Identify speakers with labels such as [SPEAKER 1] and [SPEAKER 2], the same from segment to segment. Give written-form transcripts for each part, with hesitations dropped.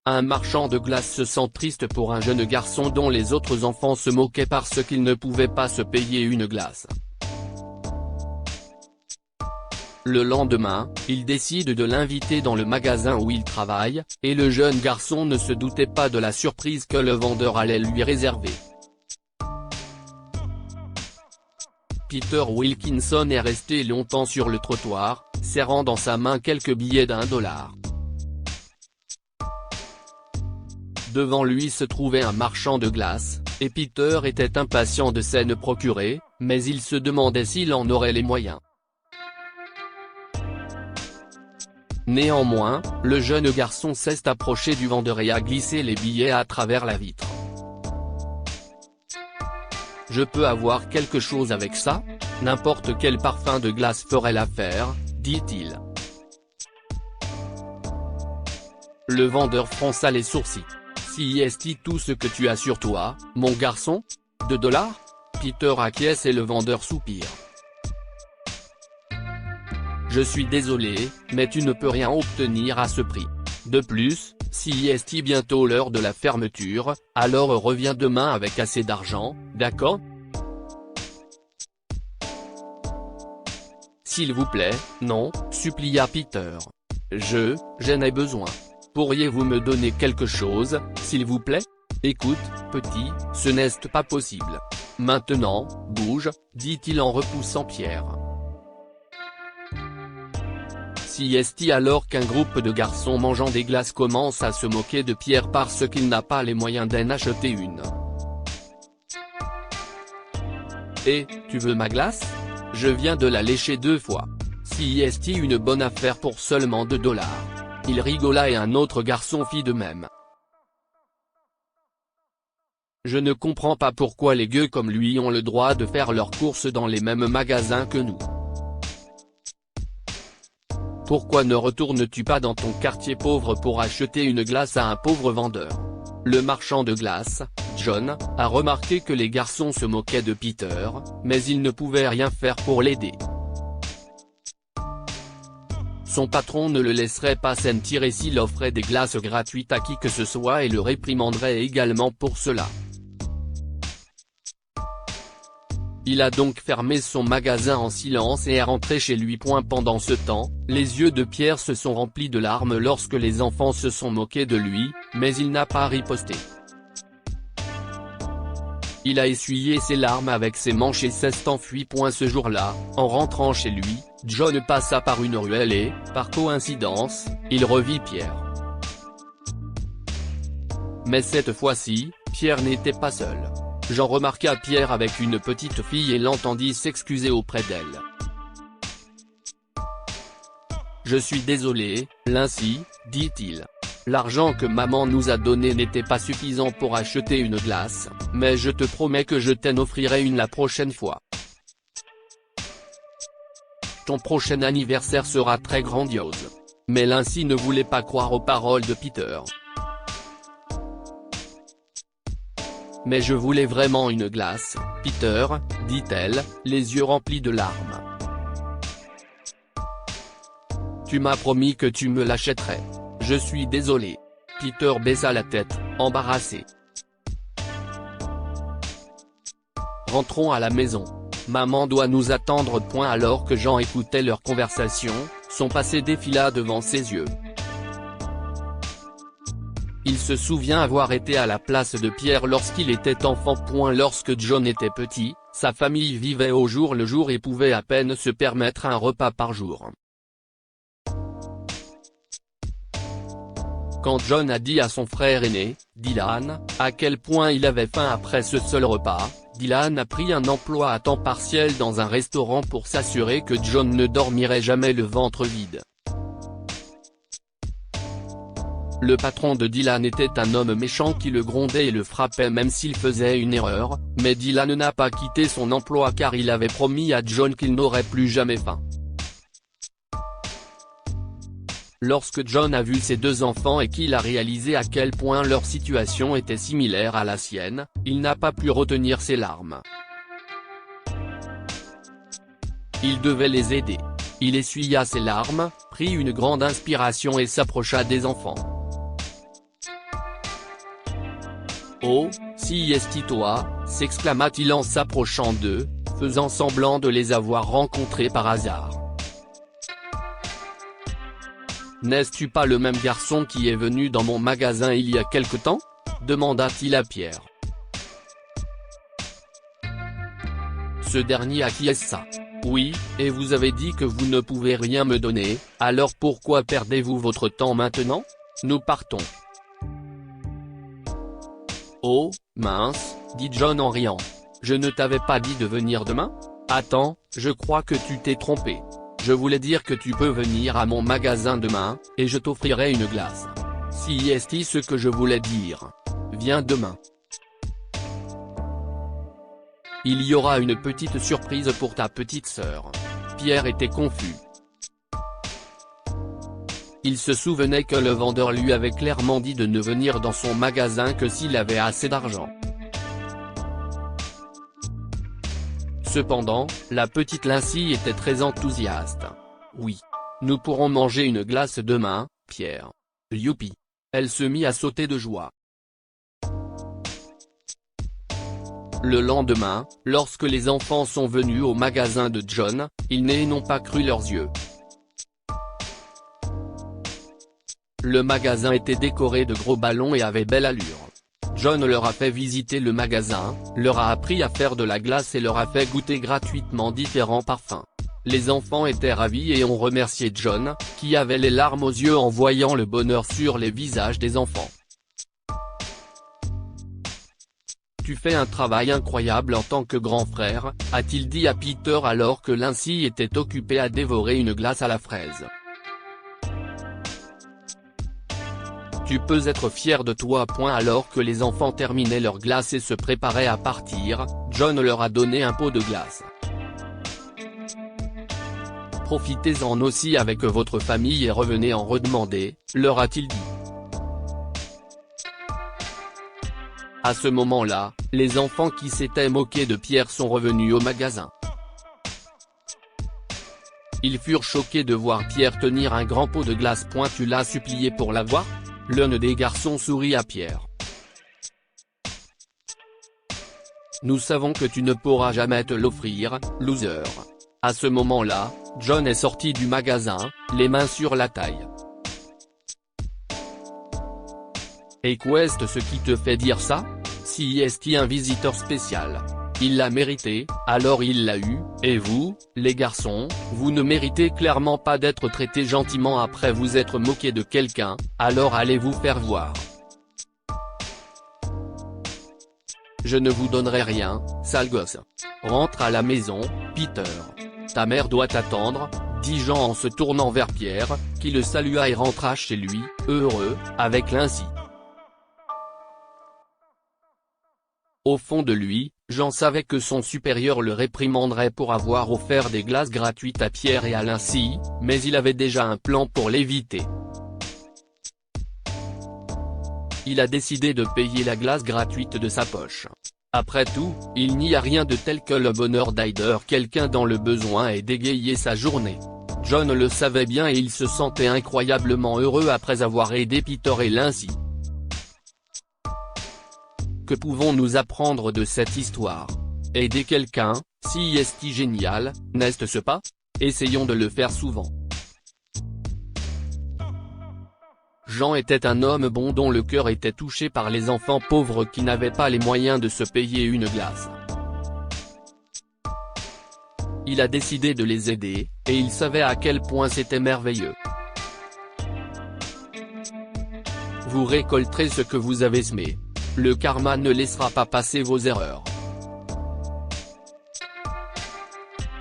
[SPEAKER 1] Un marchand de glace se sent triste pour un jeune garçon dont les autres enfants se moquaient parce qu'il ne pouvait pas se payer une glace. Le lendemain, il décide de l'inviter dans le magasin où il travaille, et le jeune garçon ne se doutait pas de la surprise que le vendeur allait lui réserver. Peter Wilkinson est resté longtemps sur le trottoir, serrant dans sa main quelques billets d'1 $. Devant lui se trouvait un marchand de glace, et Peter était impatient de s'en procurer, mais il se demandait s'il en aurait les moyens. Néanmoins, le jeune garçon s'est approché du vendeur et a glissé les billets à travers la vitre. « Je peux avoir quelque chose avec ça ? N'importe quel parfum de glace ferait l'affaire, » dit-il. Le vendeur fronça les sourcils. « Si est tout ce que tu as sur toi, mon garçon ? $2 ? » Peter acquiesce et le vendeur soupire. « Je suis désolé, mais tu ne peux rien obtenir à ce prix. De plus, si est bientôt l'heure de la fermeture, alors reviens demain avec assez d'argent, d'accord ? » « S'il vous plaît, non, » supplia Peter. « J'en ai besoin. Pourriez-vous me donner quelque chose, s'il vous plaît ? Écoute, petit, ce n'est pas possible. Maintenant, bouge, » dit-il en repoussant Pierre. Si est alors qu'un groupe de garçons mangeant des glaces commence à se moquer de Pierre parce qu'il n'a pas les moyens d'en acheter une. « Eh, tu veux ma glace ? Je viens de la lécher 2 fois. Si est une bonne affaire pour seulement $2. » Il rigola et un autre garçon fit de même. Je ne comprends pas pourquoi les gueux comme lui ont le droit de faire leurs courses dans les mêmes magasins que nous. Pourquoi ne retournes-tu pas dans ton quartier pauvre pour acheter une glace à un pauvre vendeur ? Le marchand de glace, John, a remarqué que les garçons se moquaient de Peter, mais il ne pouvait rien faire pour l'aider. Son patron ne le laisserait pas s'en tirer s'il offrait des glaces gratuites à qui que ce soit et le réprimanderait également pour cela. Il a donc fermé son magasin en silence et est rentré chez lui. Pendant ce temps, les yeux de Pierre se sont remplis de larmes lorsque les enfants se sont moqués de lui, mais il n'a pas riposté. Il a essuyé ses larmes avec ses manches et s'est enfui. Ce jour-là, en rentrant chez lui, John passa par une ruelle et, par coïncidence, il revit Pierre. Mais cette fois-ci, Pierre n'était pas seul. Jean remarqua Pierre avec une petite fille et l'entendit s'excuser auprès d'elle. « Je suis désolé, Lindsay, » dit-il. « L'argent que maman nous a donné n'était pas suffisant pour acheter une glace, mais je te promets que je t'en offrirai une la prochaine fois. Ton prochain anniversaire sera très grandiose. » Mais Lindsay ne voulait pas croire aux paroles de Peter. « Mais je voulais vraiment une glace, Peter, » dit-elle, les yeux remplis de larmes. « Tu m'as promis que tu me l'achèterais. Je suis désolé. » Peter baissa la tête, embarrassé. « Rentrons à la maison. Maman doit nous attendre. » Alors que Jean écoutait leur conversation, son passé défila devant ses yeux. Il se souvient avoir été à la place de Pierre lorsqu'il était enfant. Lorsque John était petit, sa famille vivait au jour le jour et pouvait à peine se permettre un repas par jour. Quand John a dit à son frère aîné, Dylan, à quel point il avait faim après ce seul repas, Dylan a pris un emploi à temps partiel dans un restaurant pour s'assurer que John ne dormirait jamais le ventre vide. Le patron de Dylan était un homme méchant qui le grondait et le frappait même s'il faisait une erreur, mais Dylan n'a pas quitté son emploi car il avait promis à John qu'il n'aurait plus jamais faim. Lorsque John a vu ses 2 enfants et qu'il a réalisé à quel point leur situation était similaire à la sienne, il n'a pas pu retenir ses larmes. Il devait les aider. Il essuya ses larmes, prit une grande inspiration et s'approcha des enfants. Oh, si est-ce toi, s'exclama-t-il en s'approchant d'eux, faisant semblant de les avoir rencontrés par hasard. N'es-tu pas le même garçon qui est venu dans mon magasin il y a quelque temps ? Demanda-t-il à Pierre. Ce dernier acquiesça. Oui, et vous avez dit que vous ne pouvez rien me donner, alors pourquoi perdez-vous votre temps maintenant ? Nous partons. Oh, mince, dit John en riant. Je ne t'avais pas dit de venir demain ? Attends, je crois que tu t'es trompé. Je voulais dire que tu peux venir à mon magasin demain, et je t'offrirai une glace. Si est ce que je voulais dire. Viens demain. Il y aura une petite surprise pour ta petite sœur. Pierre était confus. Il se souvenait que le vendeur lui avait clairement dit de ne venir dans son magasin que s'il avait assez d'argent. Cependant, la petite Lindsay était très enthousiaste. Oui. Nous pourrons manger une glace demain, Pierre. Youpi. Elle se mit à sauter de joie. Le lendemain, lorsque les enfants sont venus au magasin de John, ils n'ont pas cru leurs yeux. Le magasin était décoré de gros ballons et avait belle allure. John leur a fait visiter le magasin, leur a appris à faire de la glace et leur a fait goûter gratuitement différents parfums. Les enfants étaient ravis et ont remercié John, qui avait les larmes aux yeux en voyant le bonheur sur les visages des enfants. Tu fais un travail incroyable en tant que grand frère, a-t-il dit à Peter alors que Lindsay était occupée à dévorer une glace à la fraise. Tu peux être fier de toi. Alors que les enfants terminaient leur glace et se préparaient à partir, John leur a donné un pot de glace. Profitez-en aussi avec votre famille et revenez en redemander, leur a-t-il dit. À ce moment-là, les enfants qui s'étaient moqués de Pierre sont revenus au magasin. Ils furent choqués de voir Pierre tenir un grand pot de glace. Tu l'as supplié pour l'avoir ? L'un des garçons sourit à Pierre. Nous savons que tu ne pourras jamais te l'offrir, loser. À ce moment-là, John est sorti du magasin, les mains sur la taille. Et qu'est-ce ce qui te fait dire ça ? Si est un visiteur spécial. Il l'a mérité, alors il l'a eu, et vous, les garçons, vous ne méritez clairement pas d'être traités gentiment après vous être moqué de quelqu'un, alors allez vous faire voir. Je ne vous donnerai rien, sale gosse. Rentre à la maison, Peter. Ta mère doit t'attendre, dit Jean en se tournant vers Pierre, qui le salua et rentra chez lui, heureux, avec Lindsay. Au fond de lui, Jean savait que son supérieur le réprimanderait pour avoir offert des glaces gratuites à Pierre et à Lindsay, mais il avait déjà un plan pour l'éviter. Il a décidé de payer la glace gratuite de sa poche. Après tout, il n'y a rien de tel que le bonheur d'aider quelqu'un dans le besoin et d'égayer sa journée. John le savait bien et il se sentait incroyablement heureux après avoir aidé Peter et Lindsay. Que pouvons-nous apprendre de cette histoire ? Aider quelqu'un, si est génial, n'est-ce pas ? Essayons de le faire souvent. Jean était un homme bon dont le cœur était touché par les enfants pauvres qui n'avaient pas les moyens de se payer une glace. Il a décidé de les aider, et il savait à quel point c'était merveilleux. Vous récolterez ce que vous avez semé. Le karma ne laissera pas passer vos erreurs.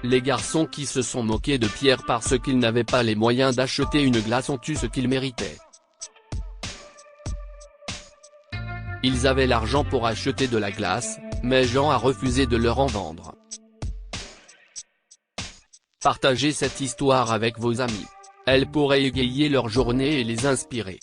[SPEAKER 1] Les garçons qui se sont moqués de Pierre parce qu'ils n'avaient pas les moyens d'acheter une glace ont eu ce qu'ils méritaient. Ils avaient l'argent pour acheter de la glace, mais Jean a refusé de leur en vendre. Partagez cette histoire avec vos amis. Elle pourrait égayer leur journée et les inspirer.